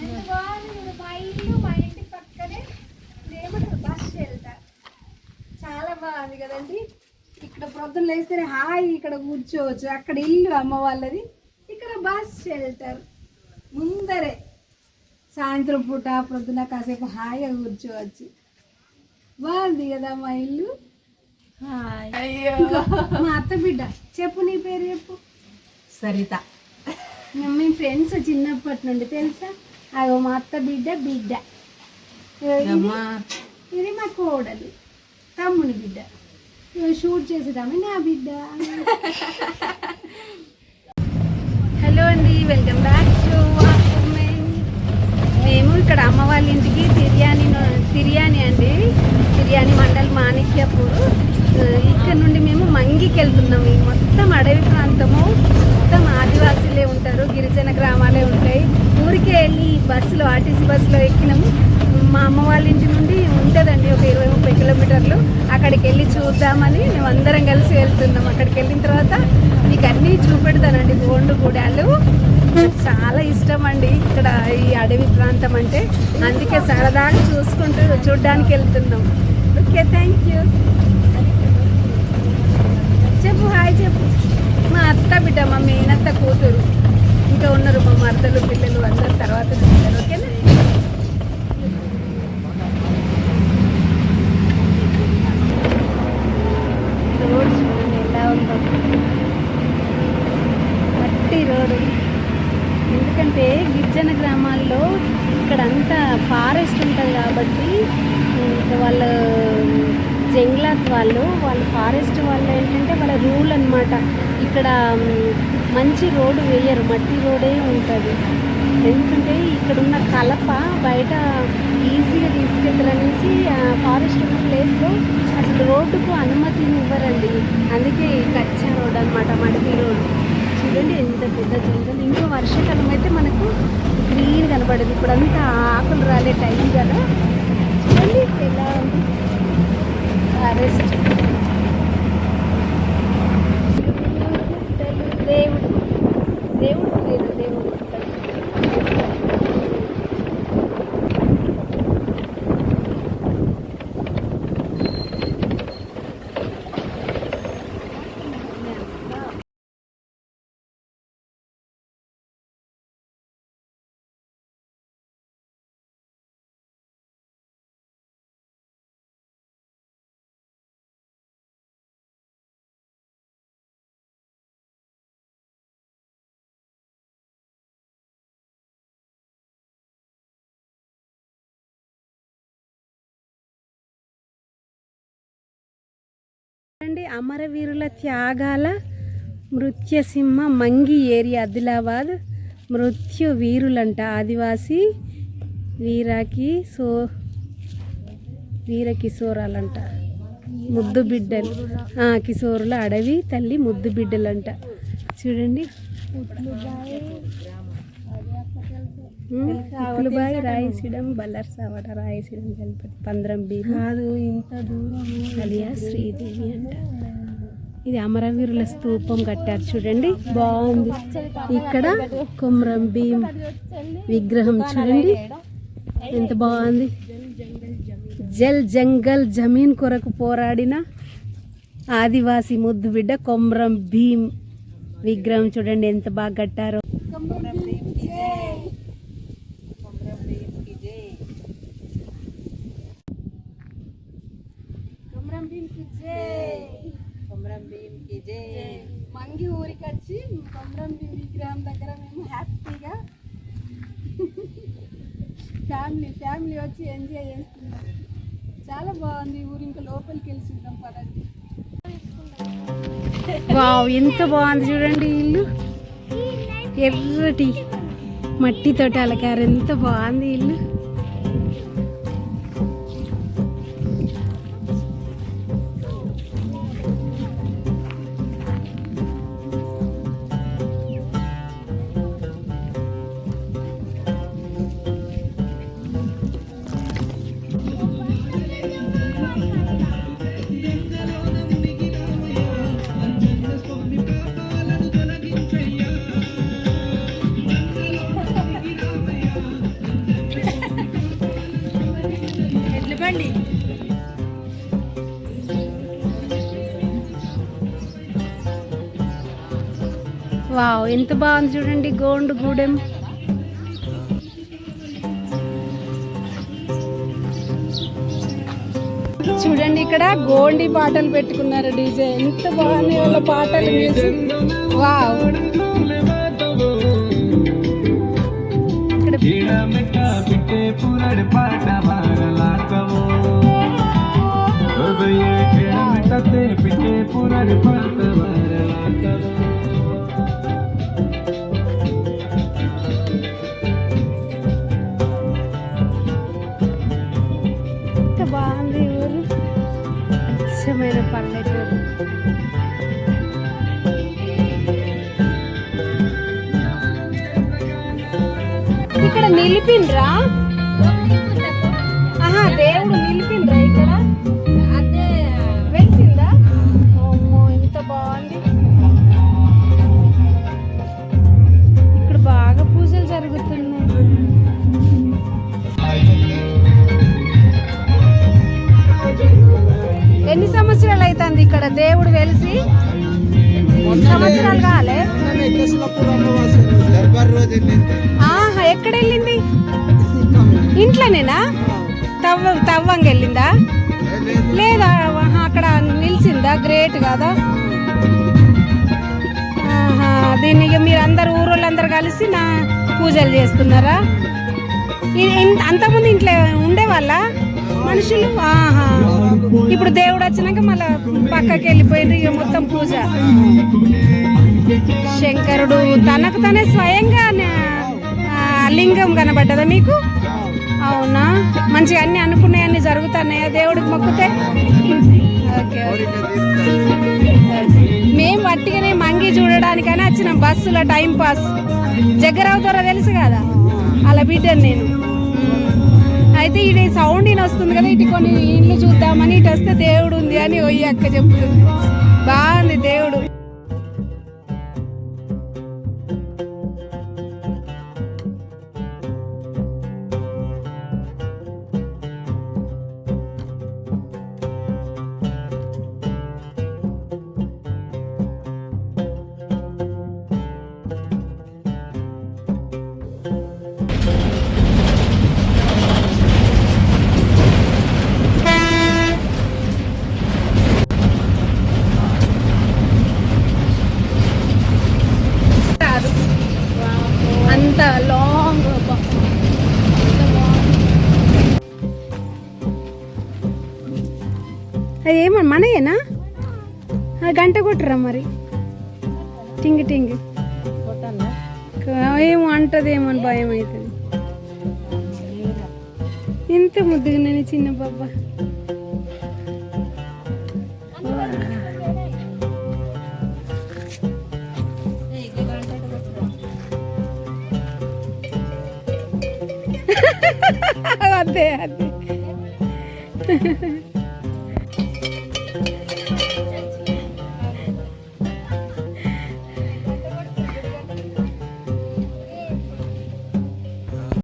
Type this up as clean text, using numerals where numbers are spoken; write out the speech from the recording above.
మా ఇల్లు మా ఇంటి పక్కనే ఏమంటారు బస్ షెల్టర్. చాలా బాగుంది కదండి. ఇక్కడ ప్రొద్దున లేస్తే హాయి ఇక్కడ కూర్చోవచ్చు. అక్కడ ఇల్లు అమ్మ వాళ్ళది, ఇక్కడ బస్ షెల్టర్ ముందరే. సాయంత్రం పూట ప్రొద్దున కాసేపు హాయిగా కూర్చోవచ్చు. బాగుంది కదా మా ఇల్లు. అయ్యో మా అత్త బిడ్డ. చెప్పు నీ పేరు చెప్పు. సరిత. మీ ఫ్రెండ్స్ చిన్నప్పటి నుండి తెలుసా? అగో మా అత్త బిడ్డ. ఇది మా కోడలు, తమ్ముని బిడ్డ. షూట్ చేసేదాన్ని నా బిడ్డ. హలో అండి, వెల్కమ్ బ్యాక్ టు మేము ఇక్కడ అమ్మ వాళ్ళ ఇంటికి తిర్యాని అండి, తిర్యాని మండల్ మాణిక్యపూర్. ఇక్కడ నుండి మేము మంగికి వెళ్తున్నాము. ఈ మొత్తం అడవి ప్రాంతము, మొత్తం ఆదివాసీలే ఉంటారు, గిరిజన గ్రామాలే ఉంటాయి. ఊరికే వెళ్ళి బస్సులో, ఆర్టీసీ బస్సులో ఎక్కినాము. మా అమ్మ వాళ్ళ ఇంటి నుండి ఉంటుందండి ఒక 20-30 కిలోమీటర్లు. అక్కడికి వెళ్ళి చూద్దామని మేము అందరం కలిసి వెళ్తున్నాం. అక్కడికి వెళ్ళిన తర్వాత మీకు అన్నీ చూపెడతానండి. గోండు గూడాలు చాలా ఇష్టం అండి ఇక్కడ ఈ అడవి ప్రాంతం అంటే. అందుకే సరదాగా చూడడానికి వెళ్తున్నాం. Okay, thank you. చెప్పు, హాయ్ చెప్పు. మా అత్త బిడ్డ, మా మేనత్త కూతురు. ఇంకా ఉన్నారు మా మరదలు, పిల్లలు అందరు తర్వాత చూస్తారు. ఓకేనా? రోడ్ చూడండి ఎలా ఉందో, మట్టి రోడ్డు. ఎందుకంటే గిరిజన గ్రామాల్లో ఇక్కడ అంతా ఫారెస్ట్ ఉంటుంది కాబట్టి వాళ్ళ జంగ్లాత్ వాళ్ళు ఫారెస్ట్ వాళ్ళు ఏంటంటే వాళ్ళ రూల్ అన్నమాట. ఇక్కడ మంచి రోడ్డు వేయరు, మట్టి రోడే ఉంటుంది. ఎందుకంటే ఇక్కడ ఉన్న కలప బయట ఈజీగా తీసుకెళ్తారనేసి ఫారెస్ట్ ఉన్న ప్లేస్లో అసలు రోడ్డుకు అనుమతిని ఇవ్వరండి. అందుకే కచ్చా రోడ్ అనమాట, మట్టి రోడ్. చూడండి ఎంత పెద్ద జంగల్. ఇంకో వర్షాకాలం అయితే మనకు గ్రీన్ కనపడదు. ఇప్పుడు అంతా ఆకులు రాలే టైం కదా. చూడండి ఎలా ఉంది ఫారెస్ట్. దేవుడు లేదు, దేవుడు అండి. అమరవీరుల త్యాగాల మృత్యసింహ మంగి ఏరియా, ఆదిలాబాద్. మృత్యు వీరులంట, ఆదివాసీ వీర కిశోరాలంట, ముద్దు బిడ్డలు. కిశోరుల అడవి తల్లి ముద్దు బిడ్డలంట. చూడండి, ఉట్లుబాయి రాయసిడం బల్లర్సావట, రాయసిడం గణపతి, పంద్రం బీ కాదు ఇంత దూరం అలియా శ్రీదేవి అంట. ఇది అమరవీరుల స్తూపం కట్టారు చూడండి, బాగుంది. ఇక్కడ కొమ్రం భీం విగ్రహం చూడండి ఎంత బాగుంది. జల్ జంగల్ జమీన్ కొరకు పోరాడిన ఆదివాసీ ముద్దు బిడ్డ కొమ్రం భీం విగ్రహం చూడండి ఎంత బాగా కట్టారో. మంగి ఊరికి వచ్చి కొమ్రం భీం విగ్రహం దగ్గర మేము హ్యాపీగా ఫ్యామిలీ వచ్చి ఎంజాయ్ చేస్తున్నాం. చాలా బాగుంది ఊరు. ఇంకా లోపలికి వెళ్ళి చూద్దాం పదండి. వావ్, ఎంత బాగుంది చూడండి. ఇల్లు ఎర్రటి మట్టితోటి అలకారు, ఎంత బాగుంది ఇల్లు. రండి. వావ్, ఎంత బాగుంది చూడండి గోండు గూడెం. చూడండి ఇక్కడ గోండి పాటలు పెట్టుకున్నారు డీజే. ఎంత బాగుంది వాళ్ళ పాటలు, మ్యూజిక్. వావ్, ఎంత బాగుంది ఊరు, ఇష్టమైన పల్లెటూరు. ఇక్కడ నిలిపిండ్రా? ఆహా, దేవుడు నిలిపిండ్రా ఇక్కడ? అదే వెలిసిందా? అమ్మో, ఎంత బాగుంది. ఇక్కడ బాగా పూజలు జరుగుతున్నాయి. ఎన్ని సంవత్సరాలు అవుతుంది ఇక్కడ దేవుడు వెలిసి? సంవత్సరాలు కాలే? ఆహా, ఎక్కడ వెళ్ళింది? ఇంట్లోనేనా? తవ్వంగా వెళ్ళిందా? లేదా అక్కడ నిలిచిందా? గ్రేట్ కదా. దీన్ని మీరు అందరు ఊరోళ్ళందరూ కలిసి నా పూజలు చేస్తున్నారా? అంతకుముందు ఇంట్లో ఉండేవాళ్ళ మనుషులు? ఆహా, ఇప్పుడు దేవుడు వచ్చినాక మళ్ళా పక్కకి వెళ్ళిపోయింది ఇక మొత్తం పూజ. శంకరుడు తనకు తనే స్వయంగా లింగం కనబడ్డదా మీకు? అవునా, మంచిగా అన్ని అనుకున్నాయన్నీ జరుగుతున్నాయా దేవుడికి మొక్కితే? ఓకే, మేము వట్టిగానే మంగి చూడడానికైనా వచ్చినాం, బస్సులో టైం పాస్. జగ్గరావు ద్వారా తెలుసు కదా, అలా బిడ్డను నేను. అయితే ఇది సౌండ్ ఈయన వస్తుంది కదా, ఇటు కొన్ని ఇల్లు చూద్దామని ఇటు వస్తే దేవుడు ఉంది అని ఒయ్యి అక్క చెప్తుంది. బాగుంది దేవుడు. అంత లాంగ్ అది ఏమన్నా మనయేనా? గంట కొట్టరా మరి? టింగ్ టింగ్ ఏమో అంటదేమో అని భయం అవుతుంది. ఇంత ముద్దుగా నేను చిన్న బాబా. అదే అదే